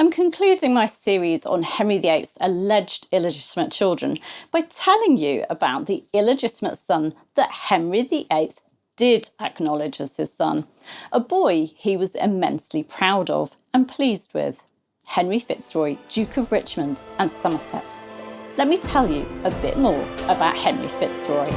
I'm concluding my series on Henry VIII's alleged illegitimate children by telling you about the illegitimate son that Henry VIII did acknowledge as his son, a boy he was immensely proud of and pleased with, Henry Fitzroy, Duke of Richmond and Somerset. Let me tell you a bit more about Henry Fitzroy.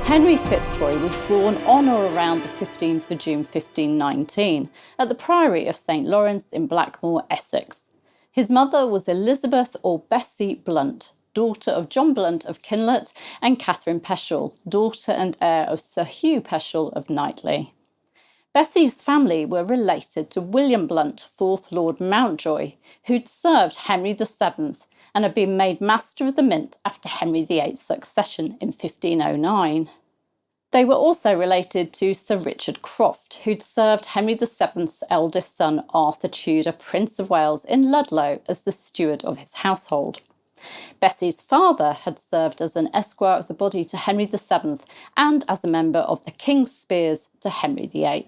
Henry Fitzroy was born on or around the 15th of June 1519 at the Priory of St Lawrence in Blackmore, Essex. His mother was Elizabeth or Bessie Blunt, daughter of John Blunt of Kinlet and Catherine Peschel, daughter and heir of Sir Hugh Peschel of Knightley. Bessie's family were related to William Blunt, 4th Lord Mountjoy, who'd served Henry VII and had been made Master of the Mint after Henry VIII's succession in 1509. They were also related to Sir Richard Croft, who'd served Henry VII's eldest son Arthur Tudor, Prince of Wales, in Ludlow as the steward of his household. Bessie's father had served as an esquire of the body to Henry VII and as a member of the King's Spears to Henry VIII.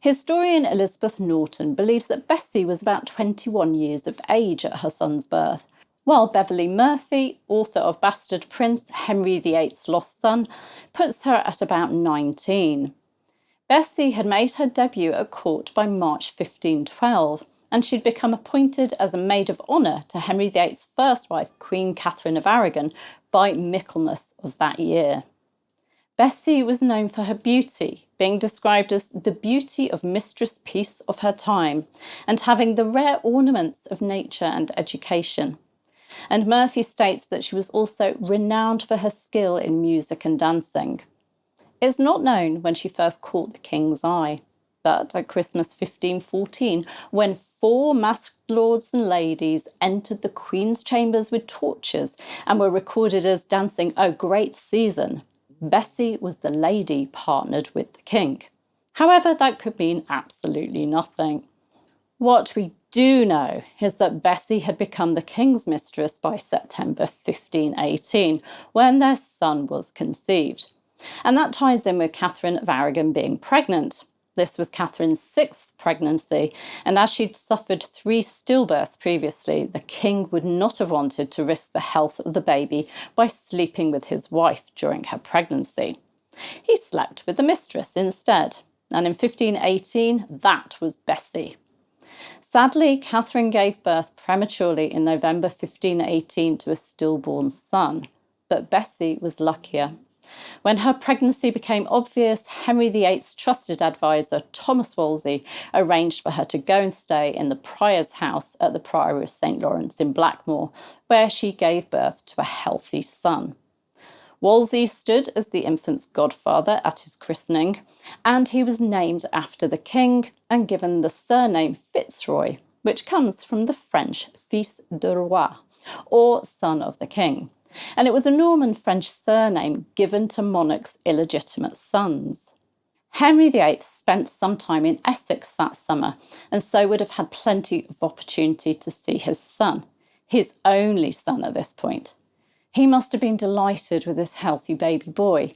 Historian Elizabeth Norton believes that Bessie was about 21 years of age at her son's birth, while Beverley Murphy, author of Bastard Prince, Henry VIII's Lost Son, puts her at about 19. Bessie had made her debut at court by March 1512, and she'd become appointed as a maid of honour to Henry VIII's first wife, Queen Catherine of Aragon, by Michaelmas of that year. Bessie was known for her beauty, being described as the beauty of Mistress Peace of her time, and having the rare ornaments of nature and education. And Murphy states that she was also renowned for her skill in music and dancing. It's not known when she first caught the king's eye, but at Christmas 1514, when 4 masked lords and ladies entered the Queen's chambers with torches and were recorded as dancing a great season, Bessie was the lady partnered with the king. However, that could mean absolutely nothing. What we do know is that Bessie had become the king's mistress by September 1518, when their son was conceived. And that ties in with Catherine of Aragon being pregnant. This was Catherine's 6th pregnancy, and as she'd suffered 3 stillbirths previously, the king would not have wanted to risk the health of the baby by sleeping with his wife during her pregnancy. He slept with the mistress instead, and in 1518, that was Bessie. Sadly, Catherine gave birth prematurely in November 1518 to a stillborn son, but Bessie was luckier. When her pregnancy became obvious, Henry VIII's trusted advisor, Thomas Wolsey, arranged for her to go and stay in the prior's house at the Priory of St Lawrence in Blackmore, where she gave birth to a healthy son. Wolsey stood as the infant's godfather at his christening, and he was named after the king and given the surname Fitzroy, which comes from the French fils de roi, or son of the king. And it was a Norman French surname given to monarchs' illegitimate sons. Henry VIII spent some time in Essex that summer, and so would have had plenty of opportunity to see his son, his only son at this point. He must have been delighted with this healthy baby boy,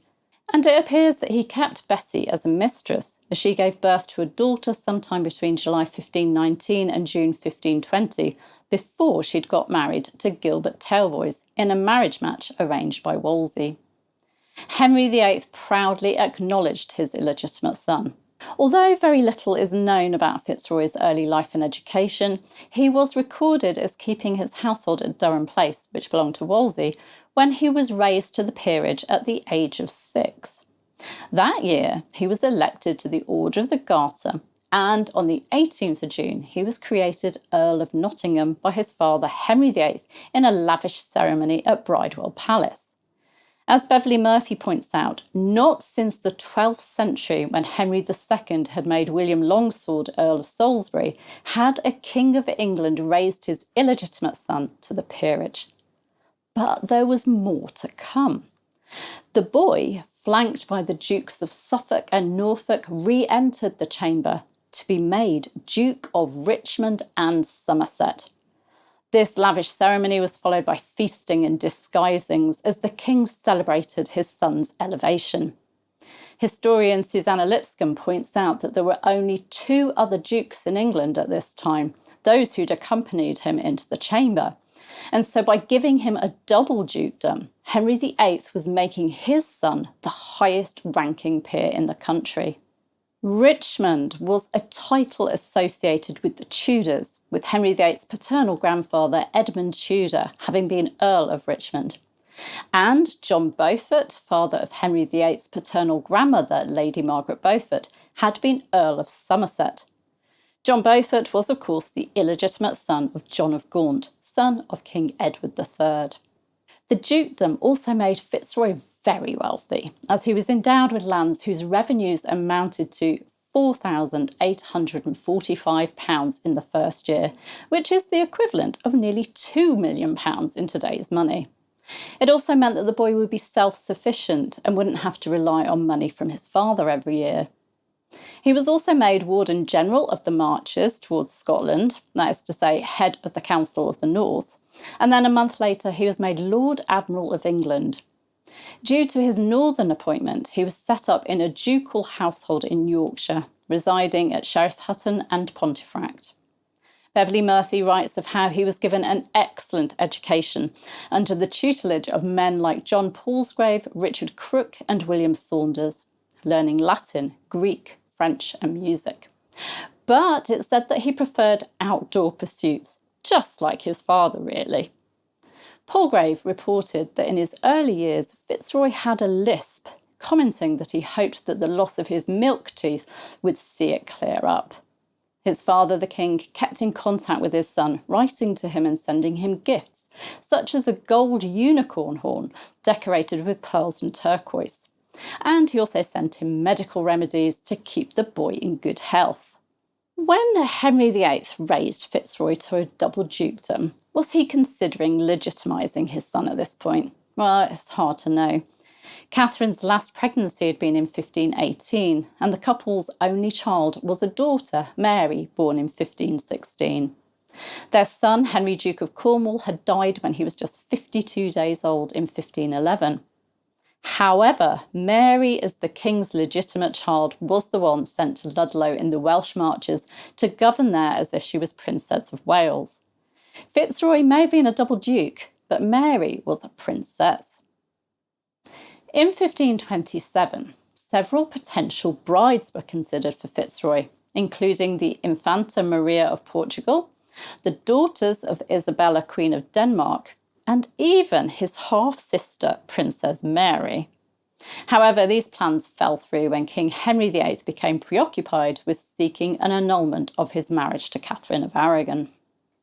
and it appears that he kept Bessie as a mistress, as she gave birth to a daughter sometime between July 1519 and June 1520, before she'd got married to Gilbert Talboys in a marriage match arranged by Wolsey. Henry VIII proudly acknowledged his illegitimate son. Although very little is known about Fitzroy's early life and education, he was recorded as keeping his household at Durham Place, which belonged to Wolsey, when he was raised to the peerage at the age of 6. That year, he was elected to the Order of the Garter, and on the 18th of June, he was created Earl of Nottingham by his father Henry VIII in a lavish ceremony at Bridewell Palace. As Beverley Murphy points out, not since the 12th century, when Henry II had made William Longsword Earl of Salisbury, had a King of England raised his illegitimate son to the peerage. But there was more to come. The boy, flanked by the Dukes of Suffolk and Norfolk, re-entered the chamber to be made Duke of Richmond and Somerset. This lavish ceremony was followed by feasting and disguisings as the king celebrated his son's elevation. Historian Susanna Lipscomb points out that there were only 2 other dukes in England at this time, those who'd accompanied him into the chamber. And so by giving him a double dukedom, Henry VIII was making his son the highest ranking peer in the country. Richmond was a title associated with the Tudors, with Henry VIII's paternal grandfather Edmund Tudor having been Earl of Richmond. And John Beaufort, father of Henry VIII's paternal grandmother, Lady Margaret Beaufort, had been Earl of Somerset. John Beaufort was, of course, the illegitimate son of John of Gaunt, son of King Edward III. The dukedom also made Fitzroy very wealthy, as he was endowed with lands whose revenues amounted to £4,845 in the first year, which is the equivalent of nearly £2 million in today's money. It also meant that the boy would be self-sufficient and wouldn't have to rely on money from his father every year. He was also made Warden General of the Marches towards Scotland, that is to say, head of the Council of the North, and then a month later he was made Lord Admiral of England. Due to his northern appointment, he was set up in a ducal household in Yorkshire, residing at Sheriff Hutton and Pontefract. Beverley Murphy writes of how he was given an excellent education under the tutelage of men like John Palsgrave, Richard Crooke and William Saunders, learning Latin, Greek, French and music. But it's said that he preferred outdoor pursuits, just like his father really. Palsgrave reported that in his early years, Fitzroy had a lisp, commenting that he hoped that the loss of his milk teeth would see it clear up. His father, the king, kept in contact with his son, writing to him and sending him gifts, such as a gold unicorn horn decorated with pearls and turquoise. And he also sent him medical remedies to keep the boy in good health. When Henry VIII raised Fitzroy to a double dukedom, was he considering legitimising his son at this point? Well, it's hard to know. Catherine's last pregnancy had been in 1518, and the couple's only child was a daughter, Mary, born in 1516. Their son, Henry, Duke of Cornwall, had died when he was just 52 days old in 1511. However, Mary, as the king's legitimate child, was the one sent to Ludlow in the Welsh Marches to govern there as if she was Princess of Wales. Fitzroy may have been a double duke, but Mary was a princess. In 1527, several potential brides were considered for Fitzroy, including the Infanta Maria of Portugal, the daughters of Isabella, Queen of Denmark, and even his half-sister, Princess Mary. However, these plans fell through when King Henry VIII became preoccupied with seeking an annulment of his marriage to Catherine of Aragon.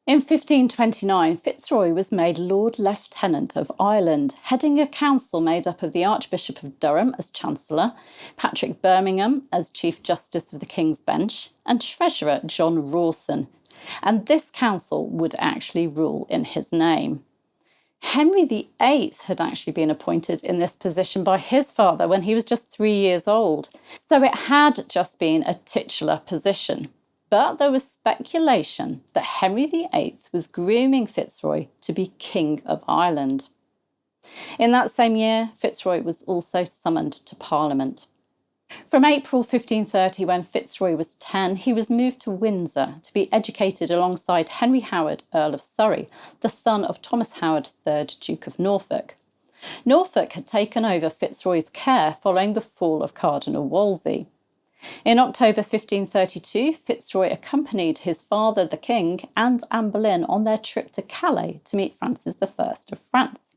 In 1529, Fitzroy was made Lord Lieutenant of Ireland, heading a council made up of the Archbishop of Durham as Chancellor, Patrick Birmingham as Chief Justice of the King's Bench, and Treasurer John Rawson. And this council would actually rule in his name. Henry VIII had actually been appointed in this position by his father when he was just 3 years old, so it had just been a titular position. But there was speculation that Henry VIII was grooming Fitzroy to be King of Ireland. In that same year, Fitzroy was also summoned to Parliament. From April 1530, when Fitzroy was 10, he was moved to Windsor to be educated alongside Henry Howard, Earl of Surrey, the son of Thomas Howard, 3rd Duke of Norfolk. Norfolk had taken over Fitzroy's care following the fall of Cardinal Wolsey. In October 1532, Fitzroy accompanied his father, the king, and Anne Boleyn on their trip to Calais to meet Francis I of France.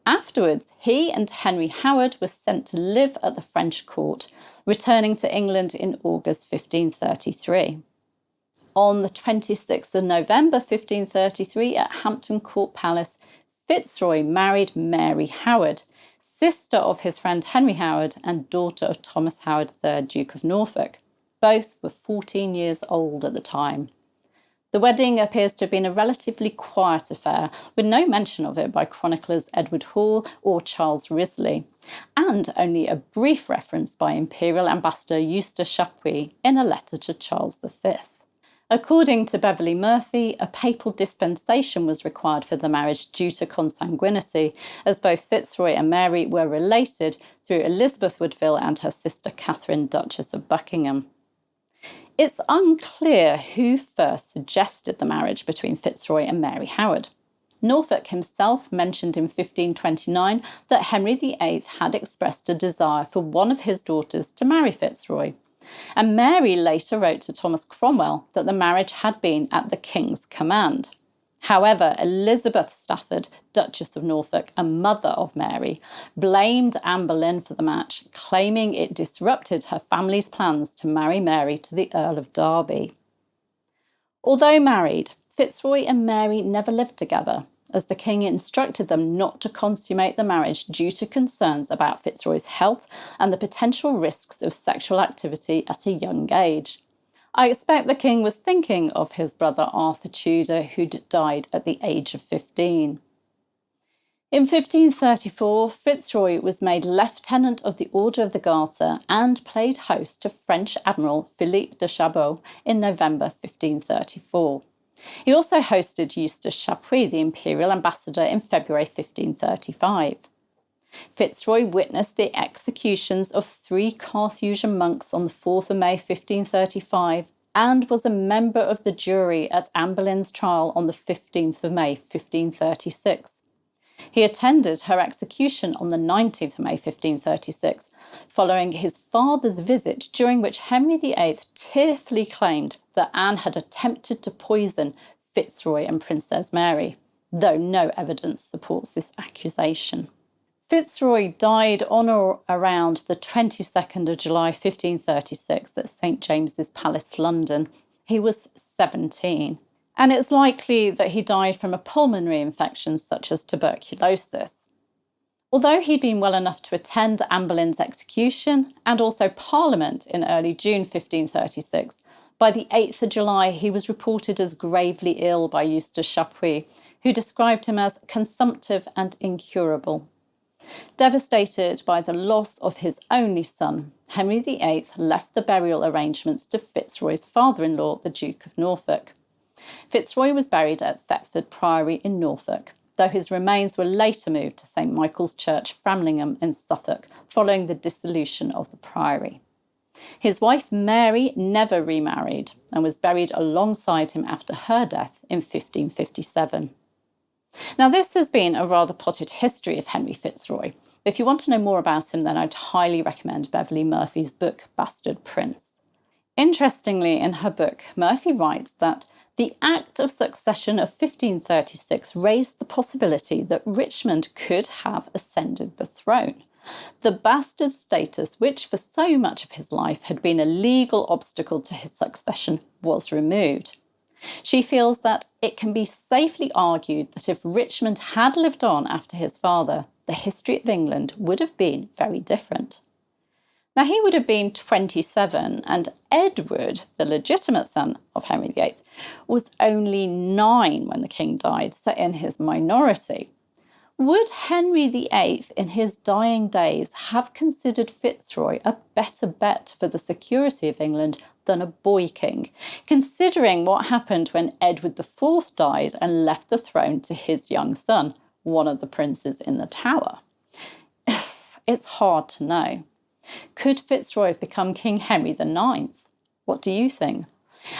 Afterwards, he and Henry Howard were sent to live at the French court, returning to England in August 1533. On the 26th of November 1533 at Hampton Court Palace, Fitzroy married Mary Howard, sister of his friend Henry Howard and daughter of Thomas Howard, 3rd Duke of Norfolk. Both were 14 years old at the time. The wedding appears to have been a relatively quiet affair, with no mention of it by chroniclers Edward Hall or Charles Risley, and only a brief reference by Imperial Ambassador Eustace Chapuis in a letter to Charles V. According to Beverley Murphy, a papal dispensation was required for the marriage due to consanguinity, as both Fitzroy and Mary were related through Elizabeth Woodville and her sister Catherine, Duchess of Buckingham. It's unclear who first suggested the marriage between Fitzroy and Mary Howard. Norfolk himself mentioned in 1529 that Henry VIII had expressed a desire for one of his daughters to marry Fitzroy. And Mary later wrote to Thomas Cromwell that the marriage had been at the king's command. However, Elizabeth Stafford, Duchess of Norfolk and mother of Mary, blamed Anne Boleyn for the match, claiming it disrupted her family's plans to marry Mary to the Earl of Derby. Although married, Fitzroy and Mary never lived together, as the king instructed them not to consummate the marriage due to concerns about Fitzroy's health and the potential risks of sexual activity at a young age. I expect the king was thinking of his brother Arthur Tudor, who'd died at the age of 15. In 1534, Fitzroy was made Lieutenant of the Order of the Garter and played host to French Admiral Philippe de Chabot in November 1534. He also hosted Eustace Chapuis, the imperial ambassador, in February 1535. Fitzroy witnessed the executions of 3 Carthusian monks on the 4th of May 1535 and was a member of the jury at Anne Boleyn's trial on the 15th of May 1536. He attended her execution on the 19th of May 1536, following his father's visit, during which Henry VIII tearfully claimed that Anne had attempted to poison Fitzroy and Princess Mary, though no evidence supports this accusation. Fitzroy died on or around the 22nd of July 1536 at St James's Palace, London. He was 17. And it's likely that he died from a pulmonary infection such as tuberculosis. Although he'd been well enough to attend Anne Boleyn's execution and also Parliament in early June 1536, by the 8th of July he was reported as gravely ill by Eustace Chapuis, who described him as consumptive and incurable. Devastated by the loss of his only son, Henry VIII left the burial arrangements to Fitzroy's father-in-law, the Duke of Norfolk. Fitzroy was buried at Thetford Priory in Norfolk, though his remains were later moved to St Michael's Church, Framlingham in Suffolk, following the dissolution of the priory. His wife Mary never remarried and was buried alongside him after her death in 1557. Now, this has been a rather potted history of Henry Fitzroy. If you want to know more about him, then I'd highly recommend Beverley Murphy's book, Bastard Prince. Interestingly, in her book, Murphy writes that the Act of Succession of 1536 raised the possibility that Richmond could have ascended the throne. The bastard status, which for so much of his life had been a legal obstacle to his succession, was removed. She feels that it can be safely argued that if Richmond had lived on after his father, the history of England would have been very different. Now, he would have been 27, and Edward, the legitimate son of Henry VIII, was only 9 when the king died, so in his minority. Would Henry VIII, in his dying days, have considered Fitzroy a better bet for the security of England than a boy king, considering what happened when Edward IV died and left the throne to his young son, one of the princes in the Tower? It's hard to know. Could Fitzroy have become King Henry IX? What do you think?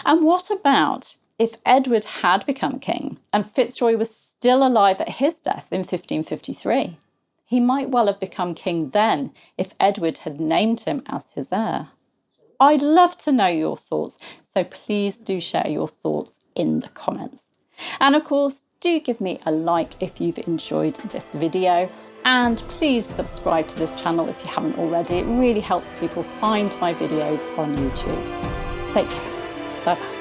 And what about if Edward had become king and Fitzroy was still alive at his death in 1553? He might well have become king then if Edward had named him as his heir. I'd love to know your thoughts, so please do share your thoughts in the comments. And of course, do give me a like if you've enjoyed this video. And please subscribe to this channel if you haven't already. It really helps people find my videos on YouTube. Take care. Bye-bye.